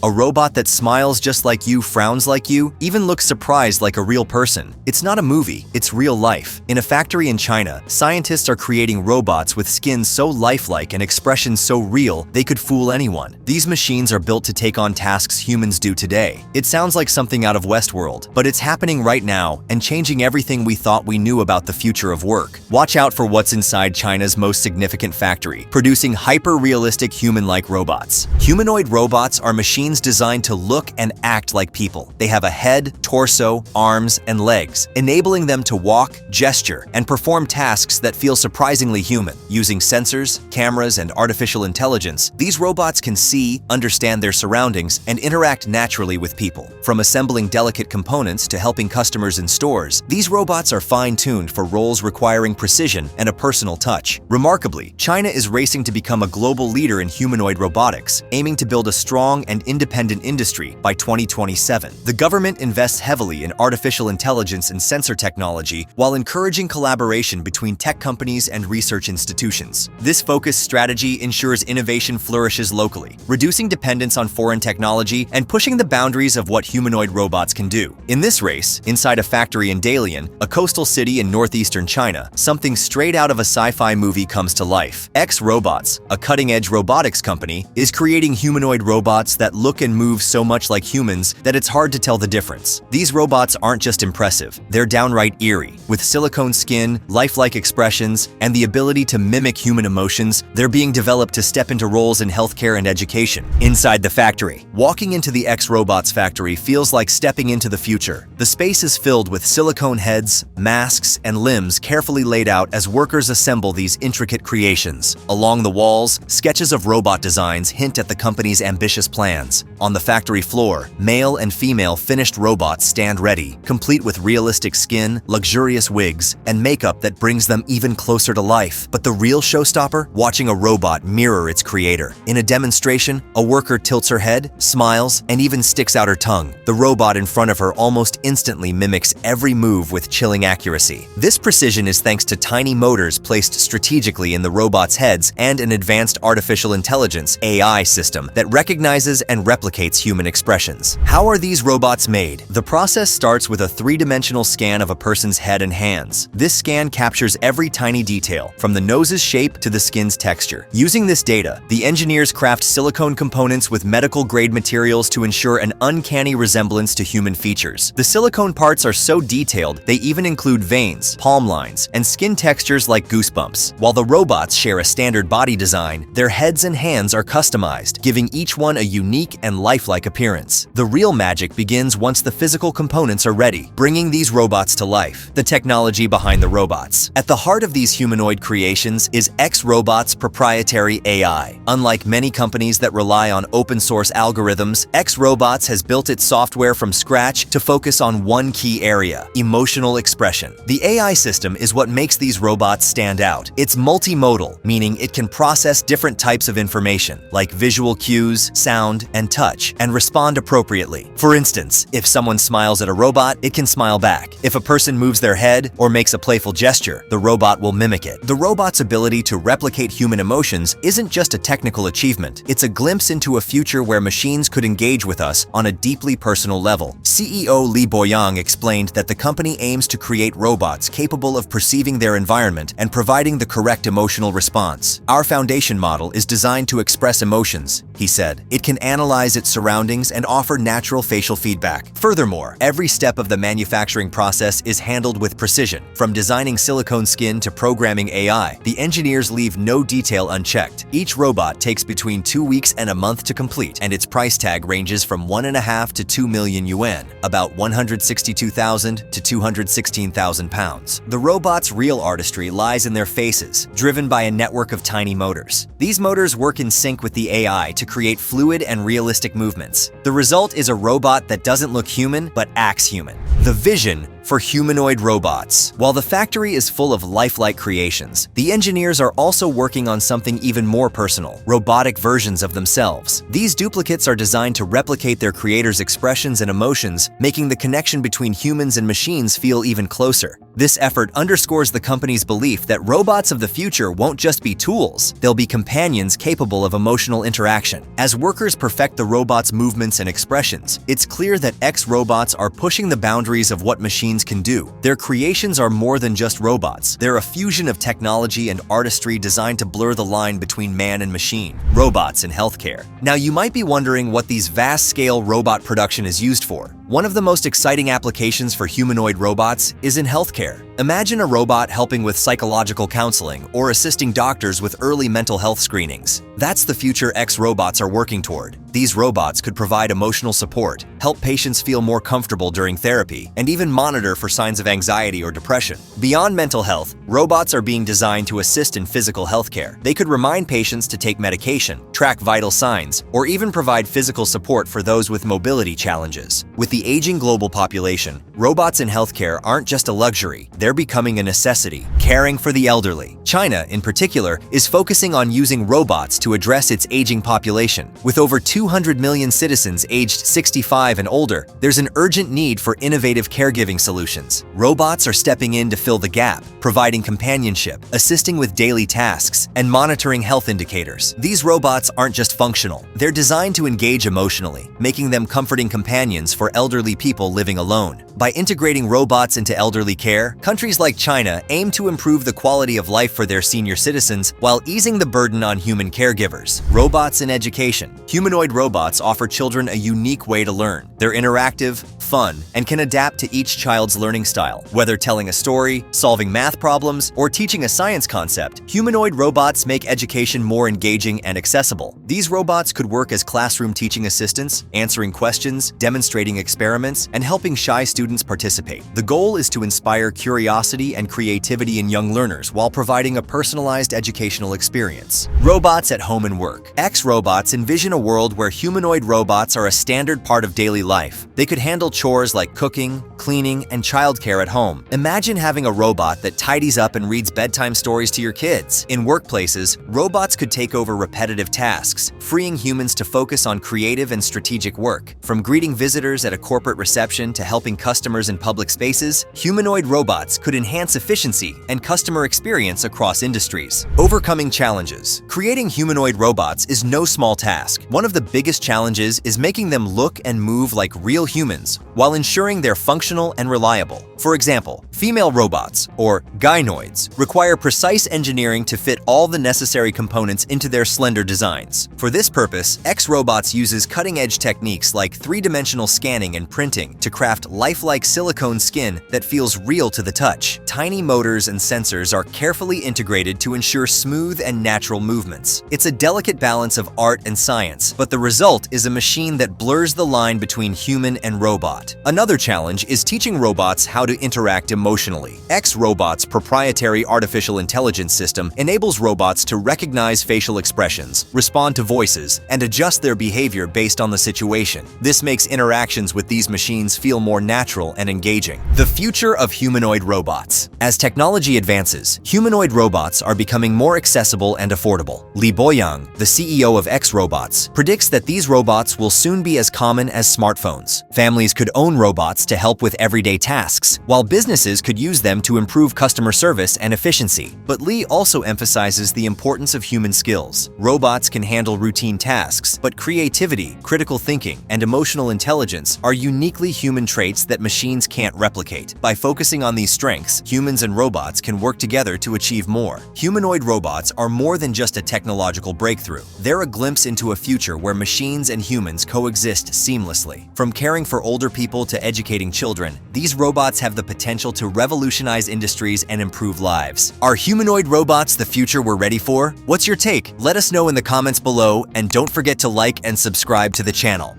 A robot that smiles just like you, frowns like you, even looks surprised like a real person. It's not a movie, it's real life. In a factory in China, scientists are creating robots with skin so lifelike and expressions so real they could fool anyone. These machines are built to take on tasks humans do today. It sounds like something out of Westworld, but it's happening right now and changing everything we thought we knew about the future of work. Watch out for what's inside China's most significant factory, producing hyper-realistic human-like robots. Humanoid robots are machines designed to look and act like people. They have a head, torso, arms, and legs, enabling them to walk, gesture, and perform tasks that feel surprisingly human. Using sensors, cameras, and artificial intelligence, these robots can see, understand their surroundings, and interact naturally with people. From assembling delicate components to helping customers in stores, these robots are fine-tuned for roles requiring precision and a personal touch. Remarkably, China is racing to become a global leader in humanoid robotics, aiming to build a strong and independent industry by 2027. The government invests heavily in artificial intelligence and sensor technology while encouraging collaboration between tech companies and research institutions. This focused strategy ensures innovation flourishes locally, reducing dependence on foreign technology and pushing the boundaries of what humanoid robots can do. In this race, inside a factory in Dalian, a coastal city in northeastern China, something straight out of a sci-fi movie comes to life. X-Robots, a cutting-edge robotics company, is creating humanoid robots that look and move so much like humans that it's hard to tell the difference. These robots aren't just impressive, they're downright eerie. With silicone skin, lifelike expressions, and the ability to mimic human emotions, they're being developed to step into roles in healthcare and education. Inside the factory, walking into the X-Robots factory feels like stepping into the future. The space is filled with silicone heads, masks, and limbs carefully laid out as workers assemble these intricate creations. Along the walls, sketches of robot designs hint at the company's ambitious plans. On the factory floor, male and female finished robots stand ready, complete with realistic skin, luxurious wigs, and makeup that brings them even closer to life. But the real showstopper? Watching a robot mirror its creator. In a demonstration, a worker tilts her head, smiles, and even sticks out her tongue. The robot in front of her almost instantly mimics every move with chilling accuracy. This precision is thanks to tiny motors placed strategically in the robot's heads and an advanced artificial intelligence (AI) system that recognizes and replicates human expressions. How are these robots made? The process starts with a three-dimensional scan of a person's head and hands. This scan captures every tiny detail, from the nose's shape to the skin's texture. Using this data, the engineers craft silicone components with medical-grade materials to ensure an uncanny resemblance to human features. The silicone parts are so detailed, they even include veins, palm lines, and skin textures like goosebumps. While the robots share a standard body design, their heads and hands are customized, giving each one a unique and lifelike appearance. The real magic begins once the physical components are ready, bringing these robots to life. The technology behind the robots. At the heart of these humanoid creations is X-Robots' proprietary AI. Unlike many companies that rely on open-source algorithms, X-Robots has built its software from scratch to focus on one key area: emotional expression. The AI system is what makes these robots stand out. It's multimodal, meaning it can process different types of information, like visual cues, sound, and touch, and respond appropriately. For instance, if someone smiles at a robot, it can smile back. If a person moves their head or makes a playful gesture, the robot will mimic it. The robot's ability to replicate human emotions isn't just a technical achievement, it's a glimpse into a future where machines could engage with us on a deeply personal level. CEO Li Boyang explained that the company aims to create robots capable of perceiving their environment and providing the correct emotional response. Our foundation model is designed to express emotions, he said. It can analyze its surroundings and offer natural facial feedback. Furthermore, every step of the manufacturing process is handled with precision. From designing silicone skin to programming AI, the engineers leave no detail unchecked. Each robot takes between 2 weeks and a month to complete, and its price tag ranges from 1.5 to 2 million yuan, about 162,000 to 216,000 pounds. The robot's real artistry lies in their faces, driven by a network of tiny motors. These motors work in sync with the AI to create fluid and realistic movements. The result is a robot that doesn't look human, but acts human. The vision for humanoid robots. While the factory is full of lifelike creations, the engineers are also working on something even more personal: robotic versions of themselves. These duplicates are designed to replicate their creators' expressions and emotions, making the connection between humans and machines feel even closer. This effort underscores the company's belief that robots of the future won't just be tools, they'll be companions capable of emotional interaction. As workers perfect the robot's movements and expressions, it's clear that X robots are pushing the boundaries of what machines can do. Their creations are more than just robots. They're a fusion of technology and artistry designed to blur the line between man and machine. Robots in healthcare. Now, you might be wondering what these vast-scale robot production is used for. One of the most exciting applications for humanoid robots is in healthcare. Imagine a robot helping with psychological counseling or assisting doctors with early mental health screenings. That's the future X robots are working toward. These robots could provide emotional support, help patients feel more comfortable during therapy, and even monitor for signs of anxiety or depression. Beyond mental health, robots are being designed to assist in physical healthcare. They could remind patients to take medication, track vital signs, or even provide physical support for those with mobility challenges. With the aging global population, robots in healthcare aren't just a luxury, they're becoming a necessity. Caring for the elderly. China, in particular, is focusing on using robots to address its aging population. With over 200 million citizens aged 65 and older, there's an urgent need for innovative caregiving solutions. Robots are stepping in to fill the gap, providing companionship, assisting with daily tasks, and monitoring health indicators. These robots aren't just functional, they're designed to engage emotionally, making them comforting companions for elderly people living alone. By integrating robots into elderly care, countries like China aim to improve the quality of life for their senior citizens while easing the burden on human caregivers. Robots in education. Humanoid robots offer children a unique way to learn. They're interactive, fun, and can adapt to each child's learning style. Whether telling a story, solving math problems, or teaching a science concept, humanoid robots make education more engaging and accessible. These robots could work as classroom teaching assistants, answering questions, demonstrating experiments, and helping shy students participate. The goal is to inspire curiosity and creativity in young learners while providing a personalized educational experience. Robots at home and work. X robots envision a world where humanoid robots are a standard part of daily life. They could handle chores like cooking, cleaning, and childcare at home. Imagine having a robot that tidies up and reads bedtime stories to your kids. In workplaces, robots could take over repetitive tasks, freeing humans to focus on creative and strategic work. From greeting visitors at a corporate reception to helping customers in public spaces, humanoid robots could enhance efficiency and customer experience across industries. Overcoming challenges. Creating humanoid robots is no small task. One of the biggest challenges is making them look and move like real humans while ensuring they're functional and reliable. For example, female robots, or gynoids, require precise engineering to fit all the necessary components into their slender designs. For this purpose, X Robots uses cutting-edge techniques like three-dimensional scanning and printing to craft lifelike silicone skin that feels real to the touch. Tiny motors and sensors are carefully integrated to ensure smooth and natural movements. It's a delicate balance of art and science, but the result is a machine that blurs the line between human and robot. Another challenge is teaching robots how to interact emotionally. X Robots' proprietary artificial intelligence system enables robots to recognize facial expressions, respond to voices, and adjust their behavior based on the situation. This makes interactions with these machines feel more natural and engaging. The future of humanoid robots. As technology advances, humanoid robots are becoming more accessible and affordable. Li Boyang, the CEO of X Robots, predicts that these robots will soon be as common as smartphones. Families could own robots to help with everyday tasks, while businesses could use them to improve customer service and efficiency. But Li also emphasizes the importance of human skills. Robots can handle routine tasks, but creativity, critical thinking, and emotional intelligence are uniquely human traits that machines can't replicate. By focusing on these strengths, humans and robots can work together to achieve more. Humanoid robots are more than just a technological breakthrough. They're a glimpse into a future where machines and humans coexist seamlessly. From caring for older people to educating children, these robots have the potential to revolutionize industries and improve lives. Are humanoid robots the future we're ready for? What's your take? Let us know in the comments below, and don't forget to like and subscribe to the channel.